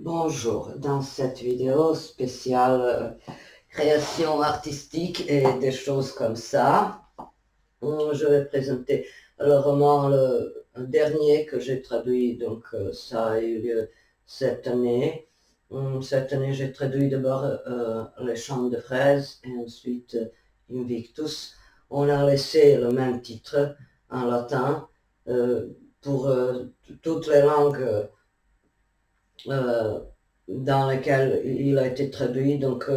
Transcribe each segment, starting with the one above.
Bonjour, dans cette vidéo spéciale création artistique et des choses comme ça, je vais présenter le roman le dernier que j'ai traduit, donc ça a eu lieu cette année. Cette année, j'ai traduit d'abord Les Champs de fraises et ensuite Invictus. On a laissé le même titre en latin euh, pour toutes les langues euh, dans lesquels il a été traduit. Donc,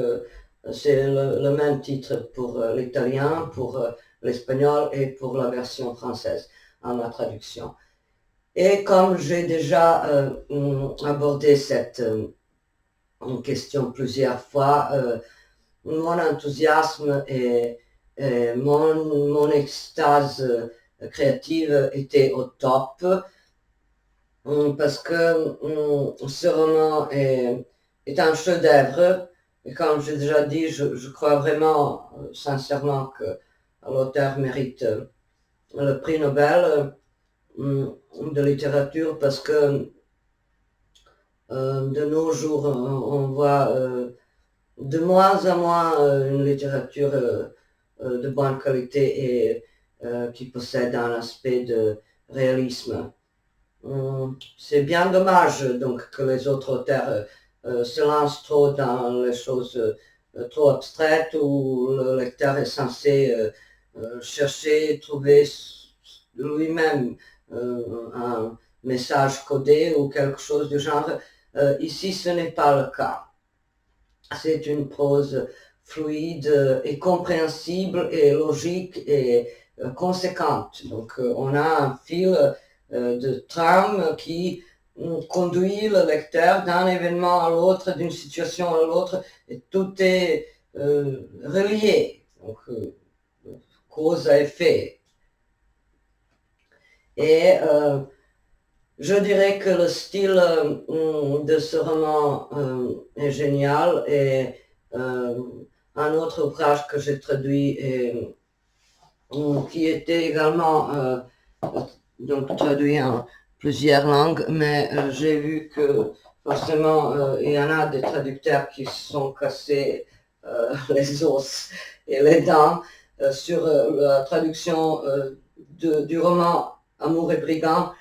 c'est le même titre pour l'italien, pour l'espagnol et pour la version française en ma traduction. Et comme j'ai déjà abordé cette question plusieurs fois, mon enthousiasme et mon extase créative étaient au top. Parce que ce roman est un chef-d'œuvre. Et comme j'ai déjà dit, je crois vraiment, sincèrement, que l'auteur mérite le prix Nobel de littérature parce que de nos jours, on voit de moins en moins une littérature de bonne qualité et qui possède un aspect de réalisme. C'est bien dommage donc que les autres auteurs se lancent trop dans les choses trop abstraites où le lecteur est censé chercher, trouver lui-même un message codé ou quelque chose du genre. Ici, ce n'est pas le cas. C'est une prose fluide et compréhensible et logique et conséquente. Donc, on a un fil de trame qui conduit le lecteur d'un événement à l'autre, d'une situation à l'autre, et tout est relié, donc cause à effet. Et je dirais que le style de ce roman est génial et euh, un autre ouvrage que j'ai traduit et qui était également donc traduit en plusieurs langues, mais j'ai vu que forcément il y en a des traducteurs qui se sont cassés les os et les dents sur la traduction du roman Amour et Brigand.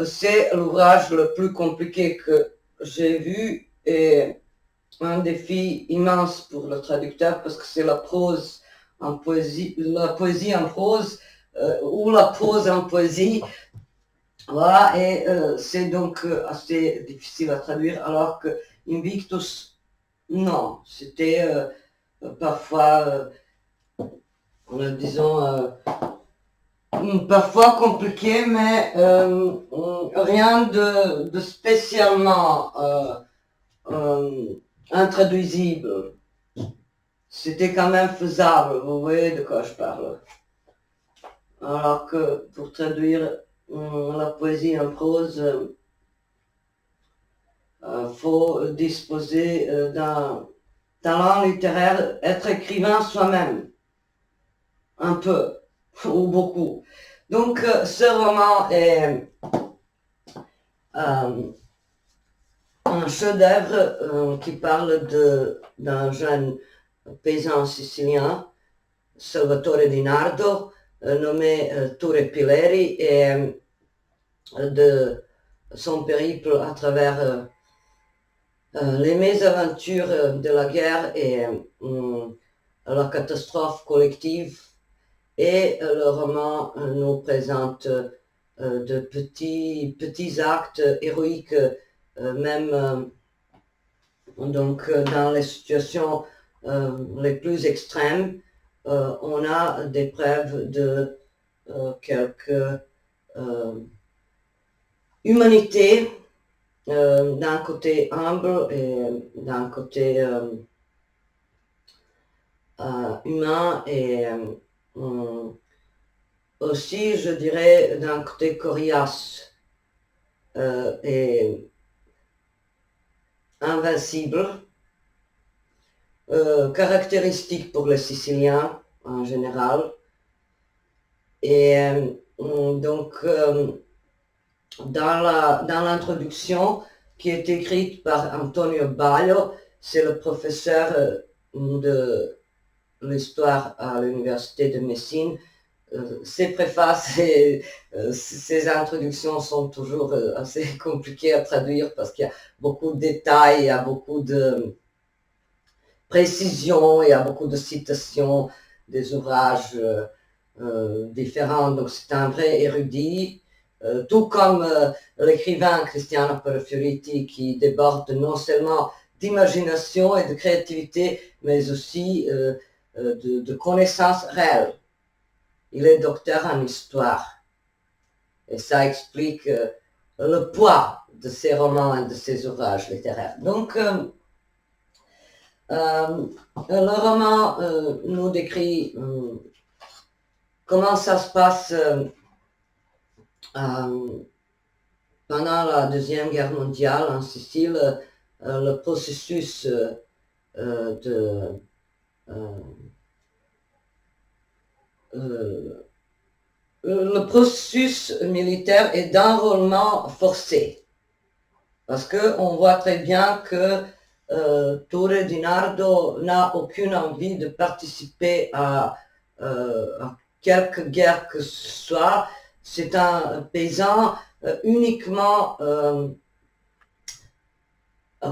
C'est l'ouvrage le plus compliqué que j'ai vu et un défi immense pour le traducteur parce que c'est la prose en poésie, la poésie en prose ou la prose en poésie. Voilà, et c'est donc assez difficile à traduire, alors que Invictus, non, c'était parfois, disons, parfois compliqué, mais rien de spécialement intraduisible. C'était quand même faisable, vous voyez de quoi je parle. Alors que pour traduire la poésie en prose, faut disposer d'un talent littéraire, être écrivain soi-même, un peu ou beaucoup. Donc ce roman est euh, un chef-d'œuvre qui parle d'un jeune paysan sicilien, Salvatore Di Nardo, nommé Ture Pileri, et de son périple à travers les mésaventures de la guerre et la catastrophe collective. Et le roman nous présente de petits actes héroïques, même donc dans les situations les plus extrêmes, on a des preuves de quelque humanité d'un côté humble et d'un côté humain et aussi, je dirais, d'un côté coriace et invincible, caractéristique pour les Siciliens en général. Et donc, dans l'introduction, qui est écrite par Antonio Baio, c'est le professeur de l'histoire à l'université de Messine. Ces préfaces et ces introductions sont toujours assez compliquées à traduire parce qu'il y a beaucoup de détails, il y a beaucoup de précisions, il y a beaucoup de citations des ouvrages différents. Donc c'est un vrai érudit, tout comme l'écrivain Cristiano Parafioriti qui déborde non seulement d'imagination et de créativité, mais aussi de connaissances réelles. Il est docteur en histoire. Et ça explique le poids de ses romans et de ses ouvrages littéraires. Donc, le roman nous décrit comment ça se passe pendant la Deuxième Guerre mondiale en Sicile, le processus le processus militaire est d'enrôlement forcé. Parce qu'on voit très bien que Torre Di Nardo n'a aucune envie de participer à quelque guerre que ce soit. C'est un paysan uniquement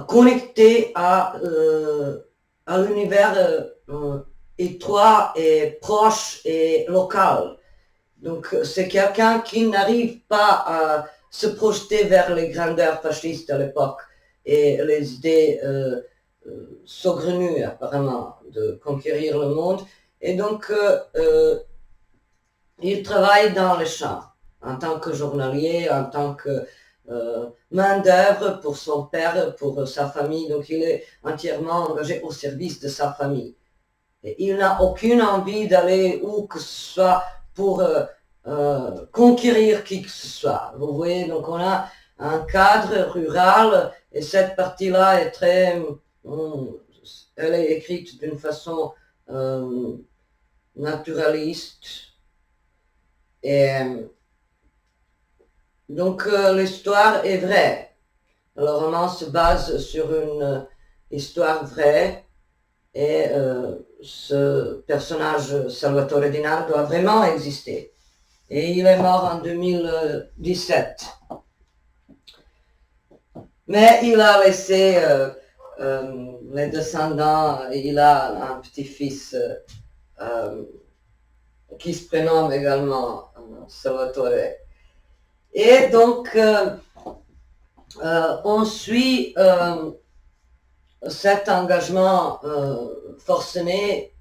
connecté à l'univers étroit et proche et local. Donc c'est quelqu'un qui n'arrive pas à se projeter vers les grandeurs fascistes à l'époque et les idées saugrenues apparemment de conquérir le monde. Et donc il travaille dans les champs en tant que journalier, en tant que main d'œuvre pour son père, pour sa famille. Donc il est entièrement engagé au service de sa famille. Et il n'a aucune envie d'aller où que ce soit pour conquérir qui que ce soit. Vous voyez, donc on a un cadre rural et cette partie-là est très... elle est écrite d'une façon naturaliste. Et donc l'histoire est vraie. Le roman se base sur une histoire vraie et ce personnage Salvatore Di Nardo a vraiment existé. Et il est mort en 2017. Mais il a laissé les descendants, il a un petit-fils qui se prénomme également Salvatore. Et donc, on suit cet engagement forcené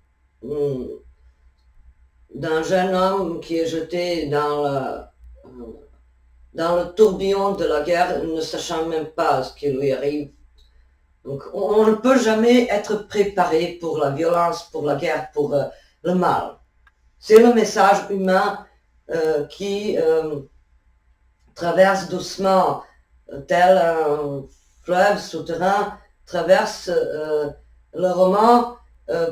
d'un jeune homme qui est jeté dans le tourbillon de la guerre, ne sachant même pas ce qui lui arrive. Donc on ne peut jamais être préparé pour la violence, pour la guerre, pour le mal. C'est le message humain qui traverse doucement, tel un fleuve souterrain, traverse le roman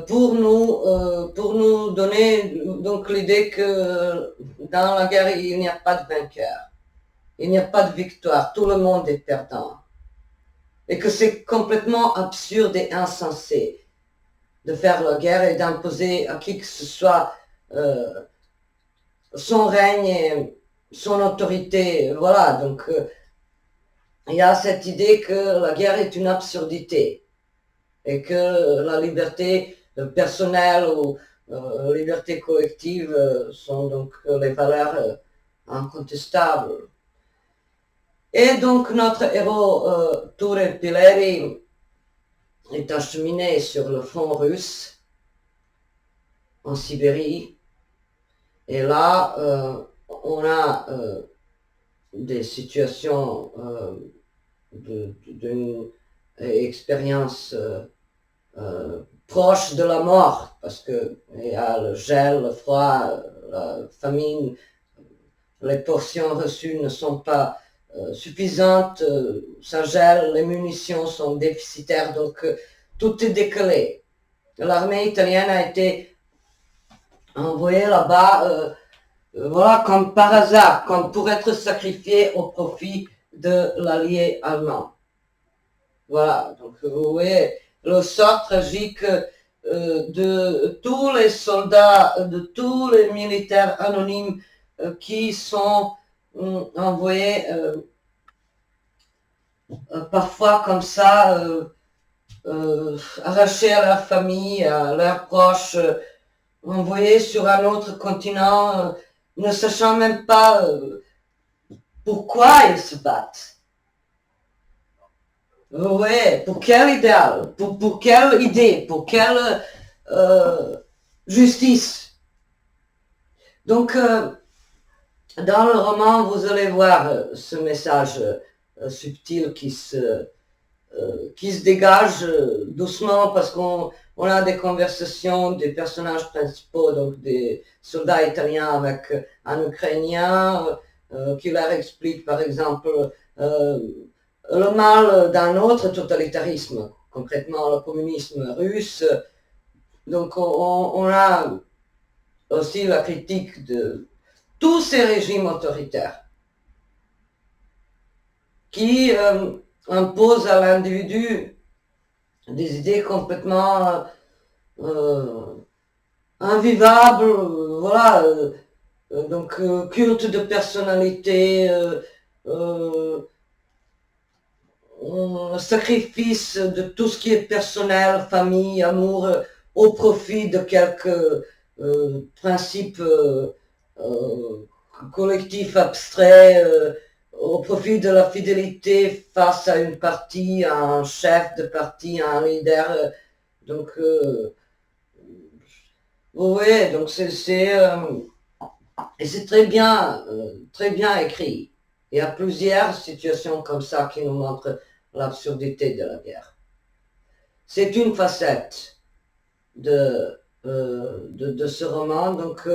pour nous donner donc l'idée que dans la guerre, il n'y a pas de vainqueur, il n'y a pas de victoire, tout le monde est perdant. Et que c'est complètement absurde et insensé de faire la guerre et d'imposer à qui que ce soit son règne et son autorité. Voilà, donc il y a cette idée que la guerre est une absurdité et que la liberté personnelle ou liberté collective sont donc les valeurs incontestables. Et donc notre héros Ture Pilleri est acheminé sur le front russe en Sibérie. Et là, on a des situations d'une expérience proche de la mort, parce qu'il y a le gel, le froid, la famine, les portions reçues ne sont pas suffisantes, ça gèle, les munitions sont déficitaires, donc tout est décalé. L'armée italienne a été envoyée là-bas, voilà, comme par hasard, comme pour être sacrifiée au profit de l'allié allemand. Voilà, donc vous voyez le sort tragique de tous les soldats, de tous les militaires anonymes qui sont envoyés parfois comme ça, arrachés à leur famille, à leurs proches, envoyés sur un autre continent, ne sachant même pas pourquoi ils se battent. Ouais, pour quel idéal, pour quelle idée, pour quelle justice. Donc, dans le roman, vous allez voir ce message subtil qui se dégage doucement parce qu'on a des conversations des personnages principaux, donc des soldats italiens avec un Ukrainien qui leur explique par exemple euh, le mal d'un autre totalitarisme, concrètement le communisme russe. Donc on a aussi la critique de tous ces régimes autoritaires qui imposent à l'individu des idées complètement invivables, voilà, donc culte de personnalité, sacrifice de tout ce qui est personnel, famille, amour, au profit de quelques principes collectifs abstraits, au profit de la fidélité face à une partie, à un chef de parti, à un leader. Donc, oui, donc et c'est très bien écrit. Il y a plusieurs situations comme ça qui nous montrent l'absurdité de la guerre. C'est une facette de ce roman, donc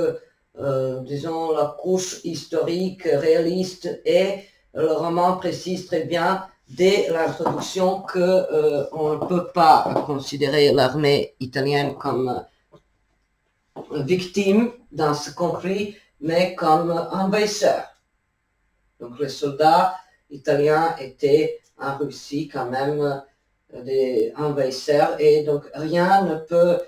disons la couche historique, réaliste, et le roman précise très bien dès l'introduction que on ne peut pas considérer l'armée italienne comme victime dans ce conflit, mais comme envahisseur. Donc les soldats italiens étaient en Russie quand même des envahisseurs et donc rien ne peut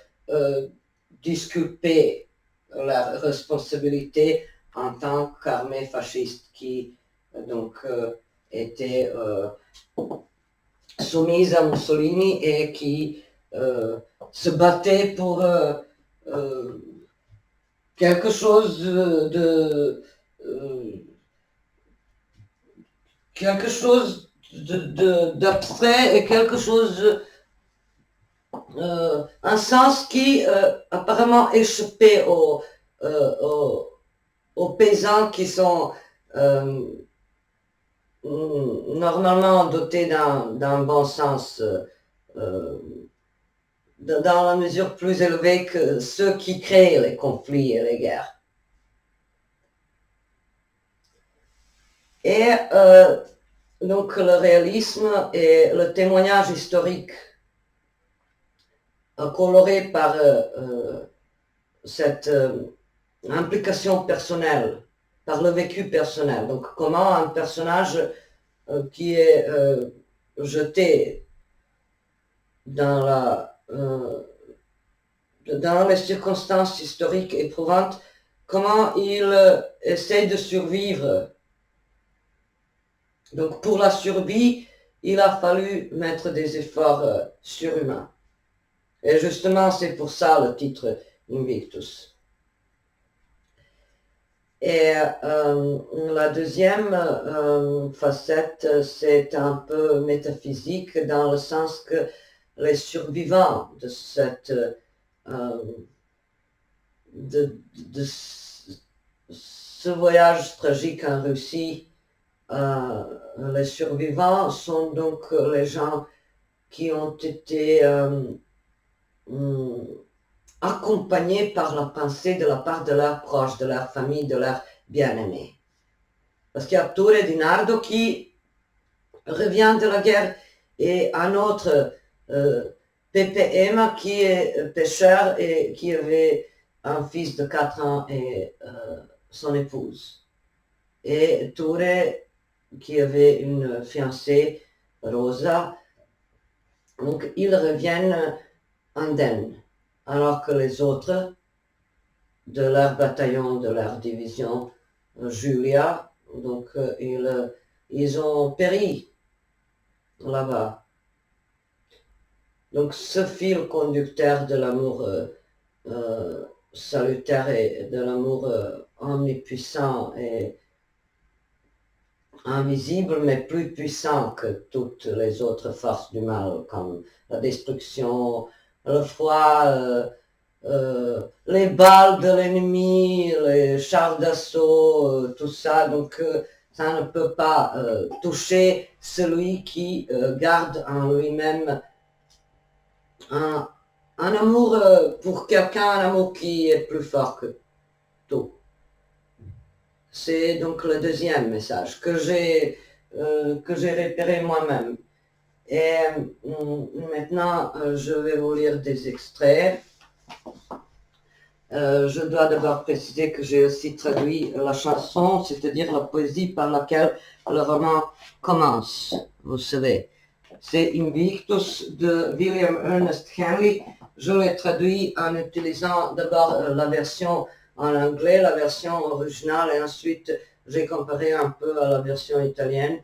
disculper la responsabilité en tant qu'armée fasciste qui donc était soumise à Mussolini et qui se battait pour quelque chose quelque chose d'abstrait et quelque chose un sens qui apparemment échappait aux paysans qui sont normalement dotés d'un bon sens dans la mesure plus élevée que ceux qui créent les conflits et les guerres. Et donc le réalisme et le témoignage historique coloré par cette implication personnelle, par le vécu personnel. Donc comment un personnage qui est jeté dans dans les circonstances historiques éprouvantes, comment il essaie de survivre. Donc pour la survie, il a fallu mettre des efforts surhumains. Et justement, c'est pour ça le titre Invictus. Et la deuxième facette, c'est un peu métaphysique dans le sens que les survivants de de ce voyage tragique en Russie, les survivants sont donc les gens qui ont été accompagnés par la pensée de la part de leurs proches, de leur famille, de leurs bien-aimés. Parce qu'il y a Ture Di Nardo qui revient de la guerre et un autre, Pepe Emma, qui est pêcheur et qui avait un fils de 4 ans et son épouse. Et Ture, qui avait une fiancée, Rosa, Donc ils reviennent indemnes, alors que les autres de leur bataillon, de leur division Julia, donc ils ont péri là-bas. Donc ce fil conducteur de l'amour salutaire et de l'amour omnipuissant et invisible, mais plus puissant que toutes les autres forces du mal, comme la destruction, le froid, les balles de l'ennemi, les chars d'assaut, tout ça. Donc ça ne peut pas toucher celui qui garde en lui-même un, un amour pour quelqu'un, un amour qui est plus fort que tout. C'est donc le deuxième message que j'ai repéré moi-même. Et maintenant, je vais vous lire des extraits. Je dois d'abord préciser que j'ai aussi traduit la chanson, c'est-à-dire la poésie par laquelle le roman commence, vous savez. C'est Invictus de William Ernest Henley. Je l'ai traduit en utilisant d'abord la version en anglais, la version originale, et ensuite j'ai comparé un peu à la version italienne.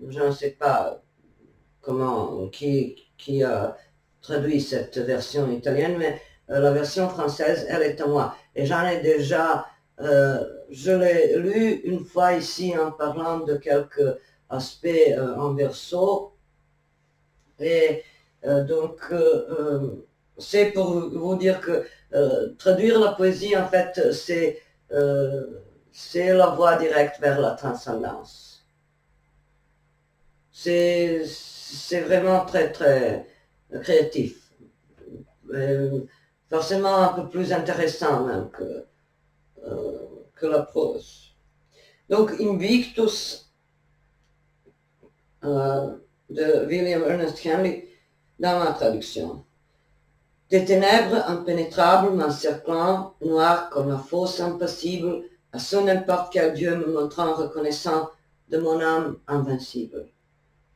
Je ne sais pas qui a traduit cette version italienne, mais la version française, elle est à moi. Et j'en ai déjà, je l'ai lu une fois ici en parlant de quelques aspects en verso. Et donc, c'est pour vous dire que traduire la poésie, en fait, c'est la voie directe vers la transcendance. C'est vraiment très, très créatif. Forcément un peu plus intéressant même que la prose. Donc, Invictus de William Ernest Henley dans ma traduction. Des ténèbres impénétrables m'encerclant, noires comme la fosse impassible, à ce n'importe quel Dieu me montrant reconnaissant de mon âme invincible.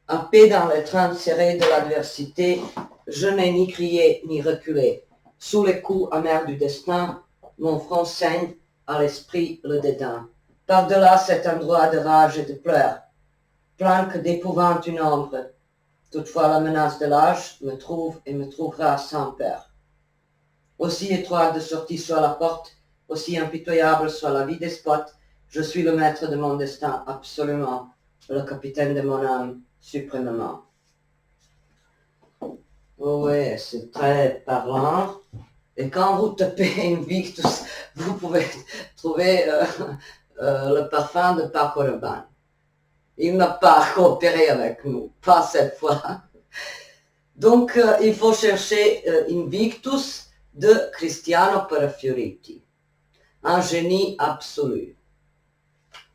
Happé dans les trains serrés de l'adversité, je n'ai ni crié ni reculé. Sous les coups amers du destin, mon front saigne, à l'esprit le dédain. Par-delà cet endroit de rage et de pleurs, planque d'épouvante une ombre. Toutefois la menace de l'âge me trouve et me trouvera sans peur. Aussi étroite de sortie soit la porte, aussi impitoyable soit la vie despote, je suis le maître de mon destin absolument, le capitaine de mon âme suprêmement. Oui, c'est très parlant. Et quand vous tapez Invictus, vous pouvez trouver le parfum de Paco Rabanne. Il n'a pas coopéré avec nous, pas cette fois. Donc, il faut chercher Invictus de Cristiano Parafioriti, un génie absolu,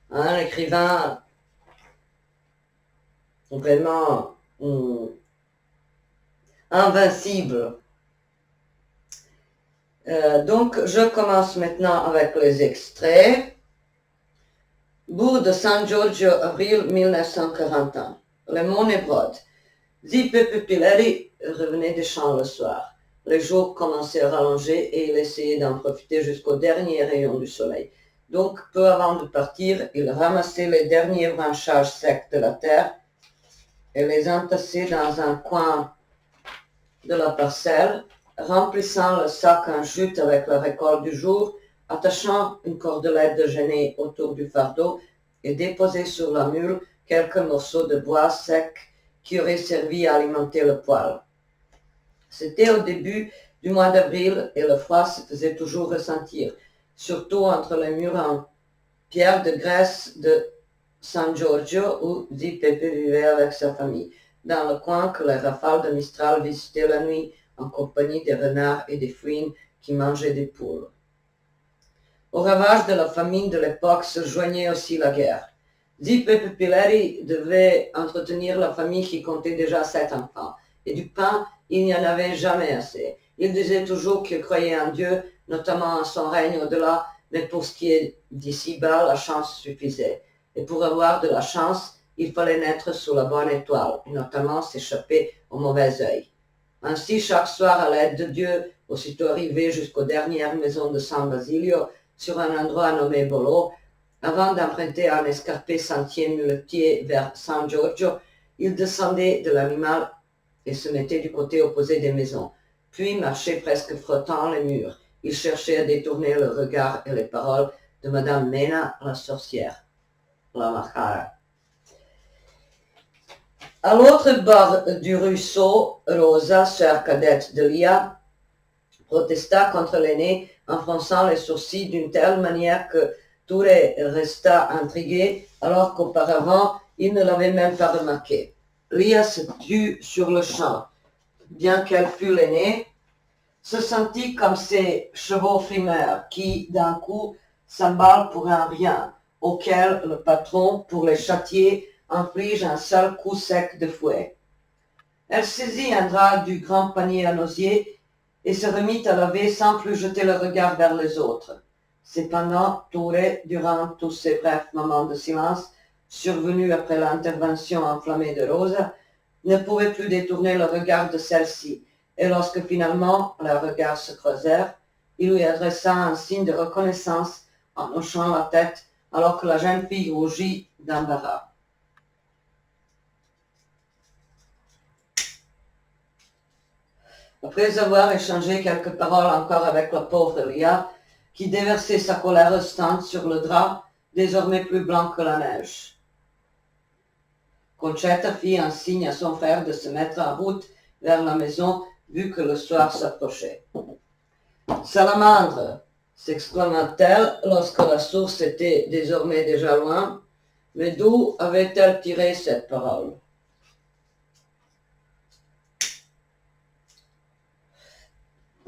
un écrivain vraiment invincible. Donc, je commence maintenant avec les extraits. Bourg de San Giorgio, avril 1941. Le Mont Nébrode. Zippe Pupilleri revenait des champs le soir. Les jours commençaient à rallonger et il essayait d'en profiter jusqu'au dernier rayon du soleil. Donc, peu avant de partir, il ramassait les derniers branchages secs de la terre et les entassait dans un coin de la parcelle, remplissant le sac en jute avec la récolte du jour, attachant une cordelette de genêt autour du fardeau et déposait sur la mule quelques morceaux de bois sec qui auraient servi à alimenter le poêle. C'était au début du mois d'avril et le froid se faisait toujours ressentir, surtout entre les murs en pierre de Grèce de San Giorgio où Zippe vivait avec sa famille, dans le coin que les rafales de Mistral visitaient la nuit en compagnie des renards et des fouines qui mangeaient des poules. Au ravage de la famine de l'époque se joignait aussi la guerre. Zippe Pupilleri devait entretenir la famille qui comptait déjà 7 enfants, et du pain, il n'y en avait jamais assez. Il disait toujours qu'il croyait en Dieu, notamment en son règne au-delà, mais pour ce qui est d'ici-bas, la chance suffisait. Et pour avoir de la chance, il fallait naître sous la bonne étoile, et notamment s'échapper au mauvais œil. Ainsi, chaque soir, à l'aide de Dieu, aussitôt arrivé jusqu'aux dernières maisons de San Basilio, sur un endroit nommé Bolo, avant d'emprunter un escarpé sentier muletier vers San Giorgio, il descendait de l'animal et se mettait du côté opposé des maisons, puis marchait presque frottant les murs. Il cherchait à détourner le regard et les paroles de Madame Mena, la sorcière, la Macara. À l'autre bord du ruisseau, Rosa, sœur cadette de Lia, protesta contre l'aîné en fronçant les sourcils d'une telle manière que Touré resta intrigué alors qu'auparavant il ne l'avait même pas remarqué. Lia se tut sur le champ. Bien qu'elle fût l'aînée, se sentit comme ces chevaux frimeurs qui, d'un coup, s'emballent pour un rien, auquel le patron, pour les châtier, inflige un seul coup sec de fouet. Elle saisit un drap du grand panier à nosier et se remit à laver sans plus jeter le regard vers les autres. Cependant, Touré, durant tous ces brefs moments de silence, survenus après l'intervention enflammée de Rosa, ne pouvait plus détourner le regard de celle-ci, et lorsque finalement leurs regards se croisèrent, il lui adressa un signe de reconnaissance en hochant la tête, alors que la jeune fille rougit d'embarras. Après avoir échangé quelques paroles encore avec la pauvre Lia, qui déversait sa colère restante sur le drap, désormais plus blanc que la neige, Concetta fit un signe à son frère de se mettre en route vers la maison, vu que le soir s'approchait. Salamandre, s'exclama-t-elle lorsque la source était désormais déjà loin, mais d'où avait-elle tiré cette parole?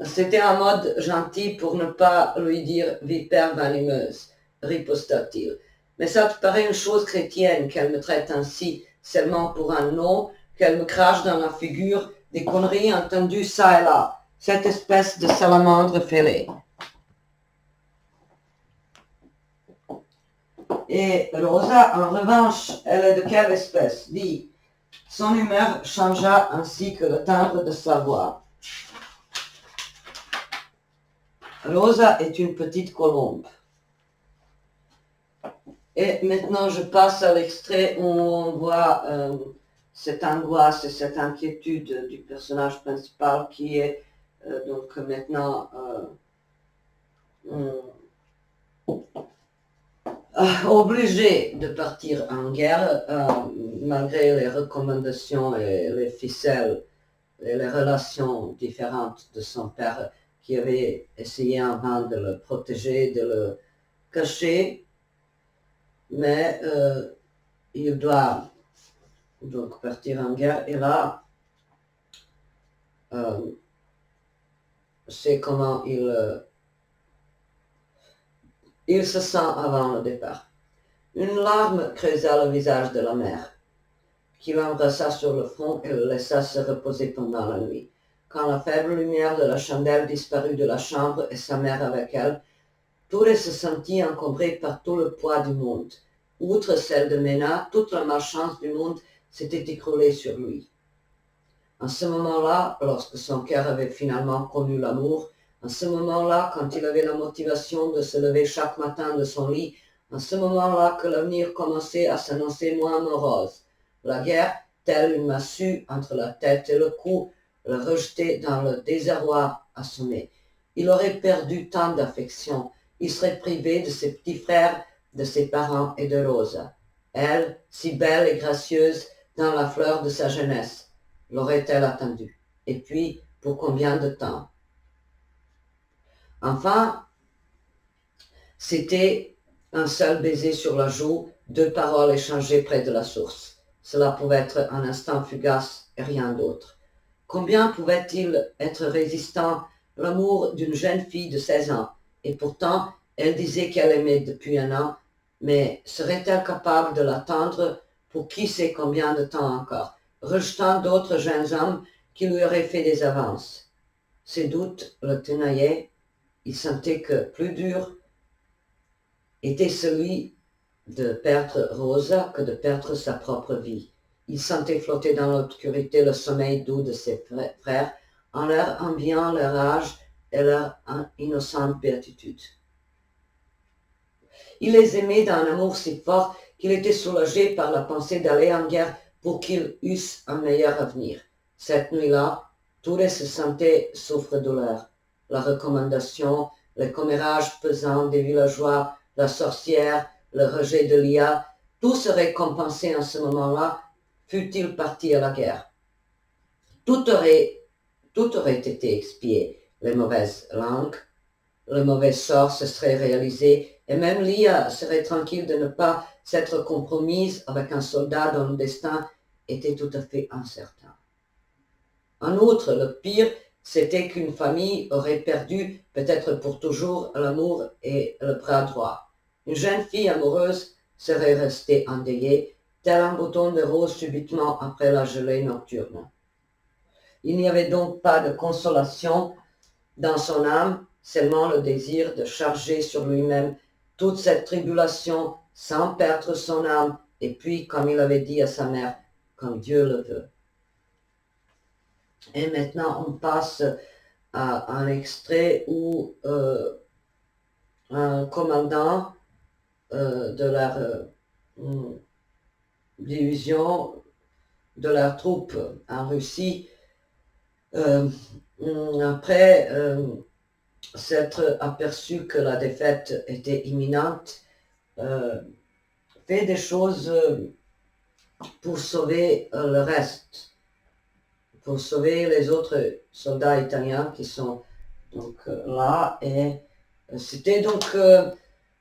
C'était un mode gentil pour ne pas lui dire vipère venimeuse, riposta-t-il. Mais ça te paraît une chose chrétienne qu'elle me traite ainsi, seulement pour un nom, qu'elle me crache dans la figure des conneries entendues çà et là, cette espèce de salamandre fêlée. Et Rosa, en revanche, elle est de quelle espèce? Dis. Son humeur changea ainsi que le timbre de sa voix. Rosa est une petite colombe. Et maintenant, je passe à l'extrait où on voit cette angoisse et cette inquiétude du personnage principal qui est donc maintenant obligé de partir en guerre malgré les recommandations et les ficelles et les relations différentes de son père qui avait essayé avant de le protéger, de le cacher, mais il doit donc partir en guerre et là c'est comment il se sent avant le départ. Une larme creusa le visage de la mère, qui l'embrassa sur le front et le laissa se reposer pendant la nuit. Quand la faible lumière de la chandelle disparut de la chambre et sa mère avec elle, Touré se sentit encombré par tout le poids du monde. Outre celle de Mena, toute la malchance du monde s'était écroulée sur lui. En ce moment-là, lorsque son cœur avait finalement connu l'amour, en ce moment-là, quand il avait la motivation de se lever chaque matin de son lit, en ce moment-là que l'avenir commençait à s'annoncer moins morose, la guerre, telle une massue entre la tête et le cou, le rejetait dans le désarroi assommé. Il aurait perdu tant d'affection, il serait privé de ses petits frères, de ses parents et de Rosa. Elle, si belle et gracieuse dans la fleur de sa jeunesse, l'aurait-elle attendu? Et puis, pour combien de temps? Enfin, c'était un seul baiser sur la joue, 2 paroles échangées près de la source. Cela pouvait être un instant fugace et rien d'autre. Combien pouvait-il être résistant l'amour d'une jeune fille de 16 ans? Et pourtant, elle disait qu'elle aimait depuis un an, mais serait-elle capable de l'attendre pour qui sait combien de temps encore, rejetant d'autres jeunes hommes qui lui auraient fait des avances? Ses doutes le tenaillaient, il sentait que plus dur était celui de perdre Rosa que de perdre sa propre vie. Il sentait flotter dans l'obscurité le sommeil doux de ses frères en leur enviant leur âge et leur innocente béatitude. Il les aimait d'un amour si fort qu'il était soulagé par la pensée d'aller en guerre pour qu'ils eussent un meilleur avenir. Cette nuit-là, tous les se sentaient souffre-douleur. La recommandation, les commérages pesants des villageois, la sorcière, le rejet de Lia, tout serait compensé en ce moment-là, fût-il parti à la guerre. Tout aurait été expié. Les mauvaises langues, le mauvais sort se serait réalisé, et même Lia serait tranquille de ne pas s'être compromise avec un soldat dont le destin était tout à fait incertain. En outre, le pire, c'était qu'une famille aurait perdu, peut-être pour toujours, l'amour et le bras droit. Une jeune fille amoureuse serait restée endeuillée, tel un bouton de rose subitement après la gelée nocturne. Il n'y avait donc pas de consolation dans son âme, seulement le désir de charger sur lui-même toute cette tribulation sans perdre son âme, et puis, comme il avait dit à sa mère, comme Dieu le veut. Et maintenant, on passe à un extrait où un commandant de leur division, de leur troupe en Russie, après s'être aperçu que la défaite était imminente, fait des choses pour sauver le reste, pour sauver les autres soldats italiens qui sont donc là. Et c'était donc,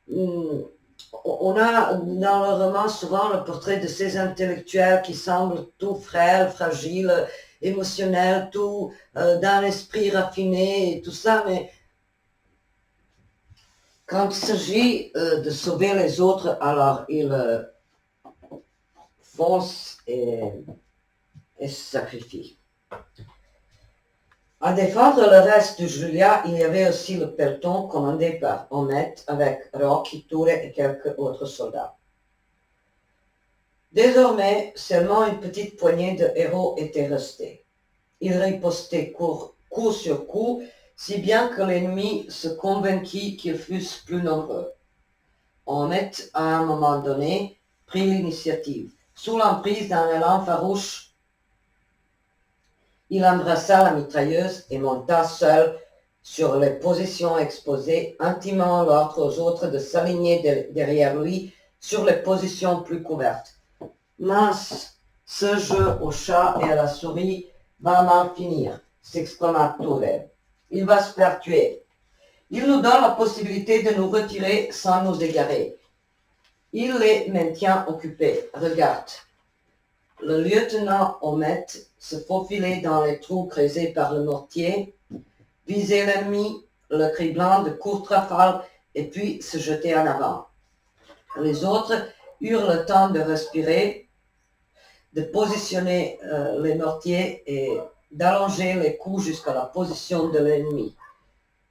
on a dans le roman souvent le portrait de ces intellectuels qui semblent tout frêles, fragiles, émotionnels, tout d'un esprit raffiné et tout ça, mais quand il s'agit de sauver les autres, alors ils foncent et se sacrifient. À défendre le reste de Julia, il y avait aussi le peloton commandé par Omet avec Rocky, Ture et quelques autres soldats. Désormais, seulement une petite poignée de héros était restée. Ils ripostaient coup sur coup, si bien que l'ennemi se convainquit qu'ils fussent plus nombreux. Omet, à un moment donné, prit l'initiative. Sous l'emprise d'un élan farouche, il embrassa la mitrailleuse et monta seul sur les positions exposées, intimant l'ordre aux autres de s'aligner derrière lui sur les positions plus couvertes. Mince, ce jeu au chat et à la souris va mal finir, s'exclama Ture. Il va se faire tuer. Il nous donne la possibilité de nous retirer sans nous égarer. Il les maintient occupés. Regarde. Le lieutenant Omet se faufilait dans les trous creusés par le mortier, visait l'ennemi, le criblant de courtes rafales, et puis se jetait en avant. Les autres eurent le temps de respirer, de positionner les mortiers et d'allonger les coups jusqu'à la position de l'ennemi.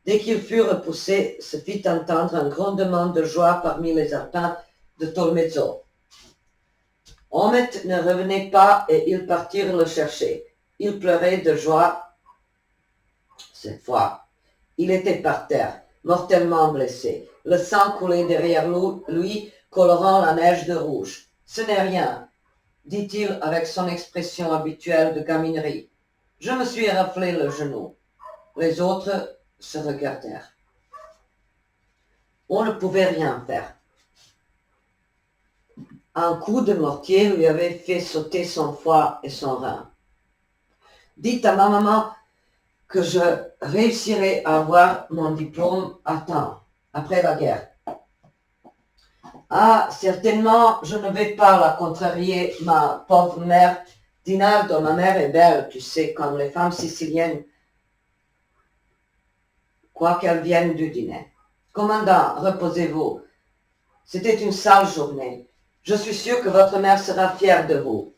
Dès qu'ils furent repoussés, se fit entendre un grondement de joie parmi les alpins de Tolmezzo. Omet ne revenait pas et ils partirent le chercher. Il pleurait de joie cette fois. Il était par terre, mortellement blessé. Le sang coulait derrière lui, colorant la neige de rouge. « Ce n'est rien, dit-il avec son expression habituelle de gaminerie. Je me suis raflé le genou. » Les autres se regardèrent. On ne pouvait rien faire. Un coup de mortier lui avait fait sauter son foie et son rein. « Dites à ma maman que je réussirai à avoir mon diplôme à temps, après la guerre. » « Ah, certainement, je ne vais pas la contrarier, ma pauvre mère. Dinaldo, ma mère est belle, tu sais, comme les femmes siciliennes, quoiqu'elles viennent du dîner. Commandant, reposez-vous. C'était une sale journée. Je suis sûr que votre mère sera fière de vous,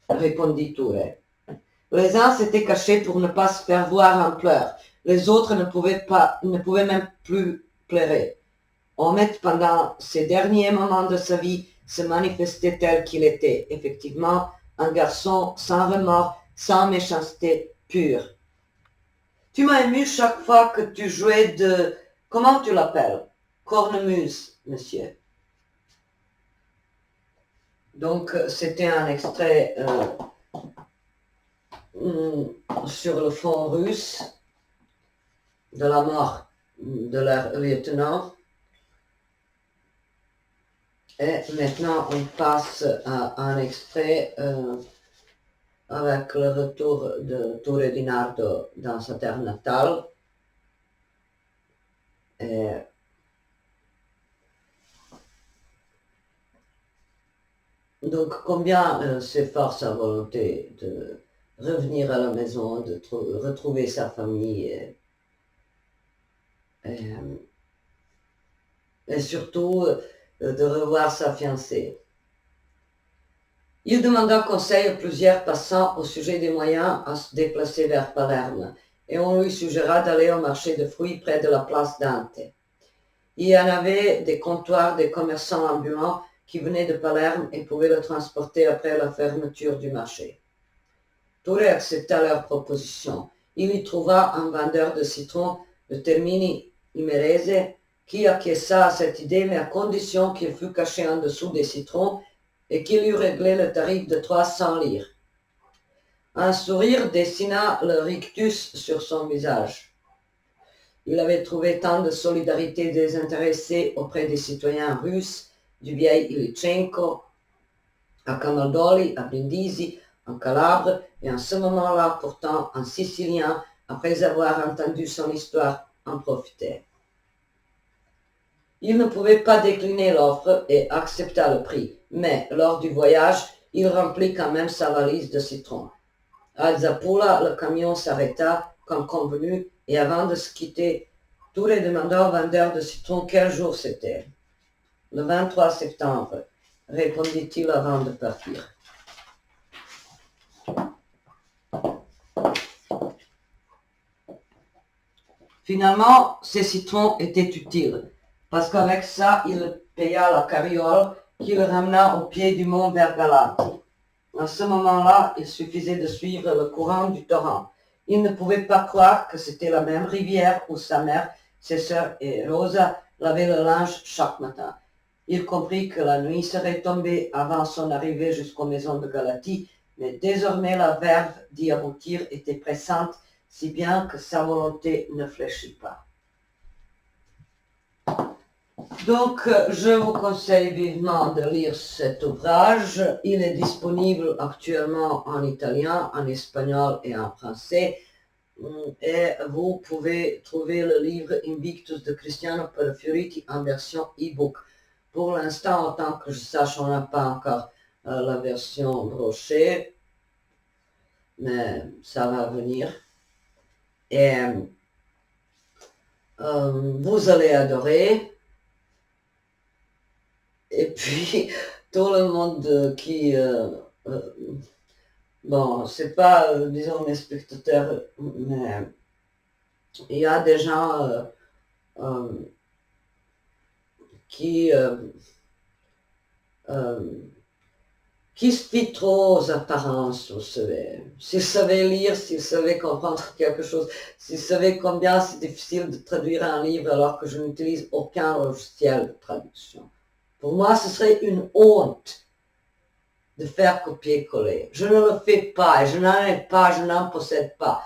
répondit Ture. Les uns s'étaient cachés pour ne pas se faire voir en pleurs. Les autres ne pouvaient même plus pleurer. Omet, pendant ces derniers moments de sa vie, se manifestait tel qu'il était, effectivement, un garçon sans remords, sans méchanceté, pur. Tu m'as ému chaque fois que tu jouais de... Comment tu l'appelles? Cornemuse, monsieur. Donc, c'était un extrait sur le fond russe de la mort de leur lieutenant. Et maintenant, on passe à un extrait avec le retour de Torre di Nardo dans sa terre natale. Et donc, combien s'efforce sa volonté de revenir à la maison, de retrouver sa famille et surtout de revoir sa fiancée. Il demanda conseil à plusieurs passants au sujet des moyens à se déplacer vers Palerme, et on lui suggéra d'aller au marché de fruits près de la place Dante. Il y en avait des comptoirs des commerçants ambulants qui venaient de Palerme et pouvaient le transporter après la fermeture du marché. Torre accepta leur proposition. Il y trouva un vendeur de citrons de Termini Imerese qui acquiesça à cette idée, mais à condition qu'il fût caché en dessous des citrons et qu'il eût réglé le tarif de 300 lire. Un sourire dessina le rictus sur son visage. Il avait trouvé tant de solidarité désintéressée auprès des citoyens russes, du vieil Ilychenko, à Camaldoli, à Brindisi, en Calabre, et en ce moment-là, pourtant, un Sicilien, après avoir entendu son histoire, en profitait. Il ne pouvait pas décliner l'offre et accepta le prix, mais lors du voyage, il remplit quand même sa valise de citrons. À Zapula, le camion s'arrêta, comme convenu, et avant de se quitter, Torre demanda au vendeur de citrons quel jour c'était. Le 23 septembre, répondit-il avant de partir. Finalement, ces citrons étaient utiles, parce qu'avec ça, il paya la carriole qui le ramena au pied du mont Vergalati. À ce moment-là, il suffisait de suivre le courant du torrent. Il ne pouvait pas croire que c'était la même rivière où sa mère, ses sœurs et Rosa lavaient le linge chaque matin. Il comprit que la nuit serait tombée avant son arrivée jusqu'aux maisons de Galatie, mais désormais la verve d'y aboutir était pressante, si bien que sa volonté ne fléchit pas. Donc, je vous conseille vivement de lire cet ouvrage. Il est disponible actuellement en italien, en espagnol et en français. Et vous pouvez trouver le livre Invictus de Cristiano Perfioriti en version e-book. Pour l'instant, autant que je sache, on n'a pas encore la version brochée, mais ça va venir. Et vous allez adorer. Et puis, tout le monde qui... bon, c'est pas, disons, mes spectateurs, mais il y a des gens qui se fient trop aux apparences, vous savez. S'ils savaient lire, s'ils savaient comprendre quelque chose, s'ils savaient combien c'est difficile de traduire un livre alors que je n'utilise aucun logiciel de traduction. Pour moi, ce serait une honte de faire copier-coller. Je ne le fais pas, et je n'en ai pas, je n'en possède pas.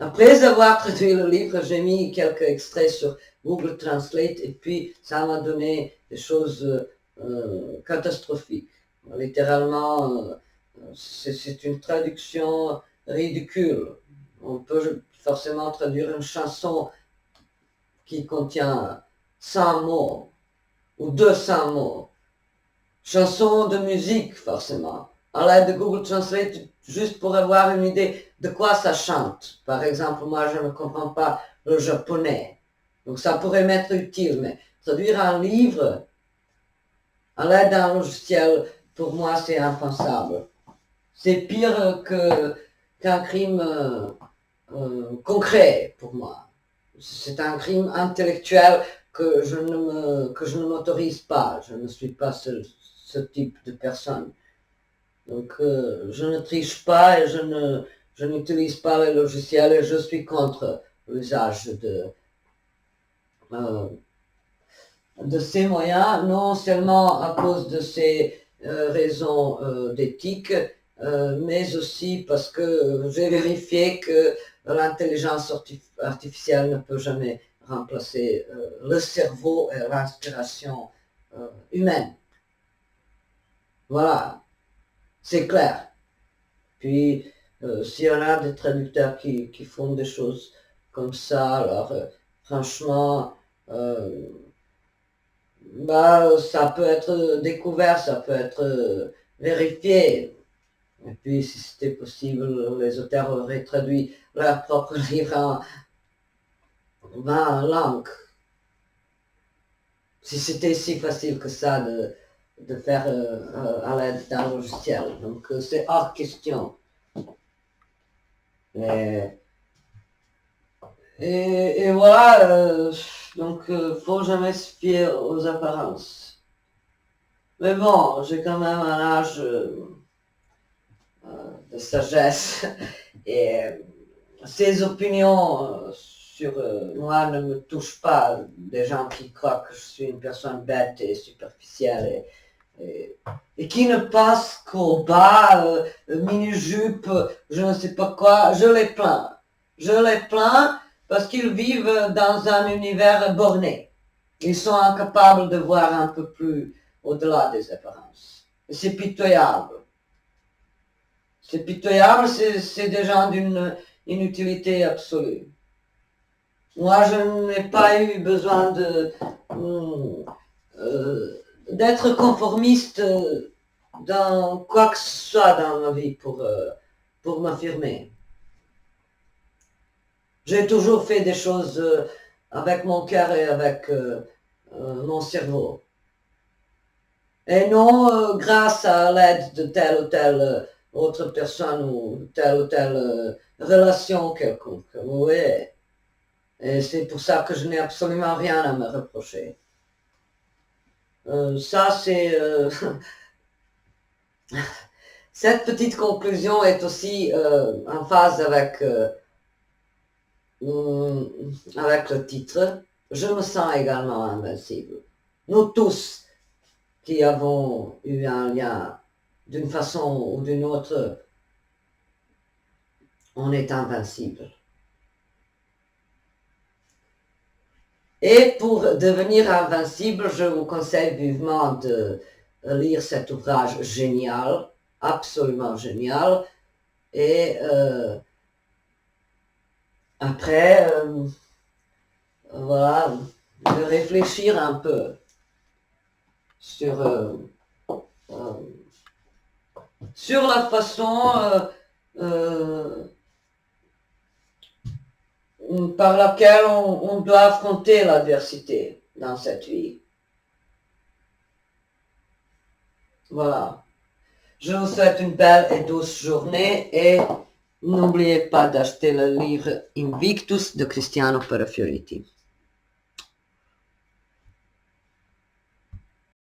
Après avoir traduit le livre, j'ai mis quelques extraits sur Google Translate, et puis ça m'a donné des choses catastrophiques. Littéralement, c'est une traduction ridicule. On peut forcément traduire une chanson qui contient 100 mots ou 200 mots. Chanson de musique, forcément, à l'aide de Google Translate, juste pour avoir une idée de quoi ça chante. Par exemple, moi, je ne comprends pas le japonais, donc ça pourrait m'être utile, mais traduire un livre à l'aide d'un logiciel, pour moi, c'est impensable. C'est pire qu'un crime concret, pour moi. C'est un crime intellectuel que je ne m'autorise pas. Je ne suis pas ce type de personne. Donc, je ne triche pas et je je n'utilise pas les logiciels et je suis contre l'usage de ces moyens, non seulement à cause de ces raisons d'éthique, mais aussi parce que j'ai vérifié que l'intelligence artificielle ne peut jamais remplacer le cerveau et l'inspiration humaine. Voilà, c'est clair. Puis, s'il y en a des traducteurs qui font des choses comme ça, alors franchement, ça peut être découvert, ça peut être vérifié. Et puis, si c'était possible, les auteurs auraient traduit leur propre livre en 20 langues. Si c'était si facile que ça de faire à l'aide d'un logiciel. Donc, c'est hors question. Et voilà, donc faut jamais se fier aux apparences. Mais bon, j'ai quand même un âge de sagesse et ces opinions sur moi ne me touchent pas. Des gens qui croient que je suis une personne bête et superficielle et qui ne passent qu'au bas, mini-jupe, je ne sais pas quoi, je les plains. Je les plains parce qu'ils vivent dans un univers borné. Ils sont incapables de voir un peu plus au-delà des apparences. C'est pitoyable. C'est pitoyable, c'est des gens d'une inutilité absolue. Moi, je n'ai pas eu besoin d'être conformiste dans quoi que ce soit dans ma vie pour m'affirmer. J'ai toujours fait des choses avec mon cœur et avec mon cerveau. Et non grâce à l'aide de telle ou telle autre personne ou telle relation quelconque. Vous voyez. Et c'est pour ça que je n'ai absolument rien à me reprocher. Ça, c'est... Cette petite conclusion est aussi en phase avec le titre. Je me sens également invincible. Nous tous qui avons eu un lien d'une façon ou d'une autre, on est invincible. Et pour devenir invincible, je vous conseille vivement de lire cet ouvrage génial, absolument génial, et après, voilà, de réfléchir un peu sur la façon par laquelle on doit affronter l'adversité dans cette vie. Voilà. Je vous souhaite une belle et douce journée et n'oubliez pas d'acheter le livre Invictus de Cristiano Parafioriti.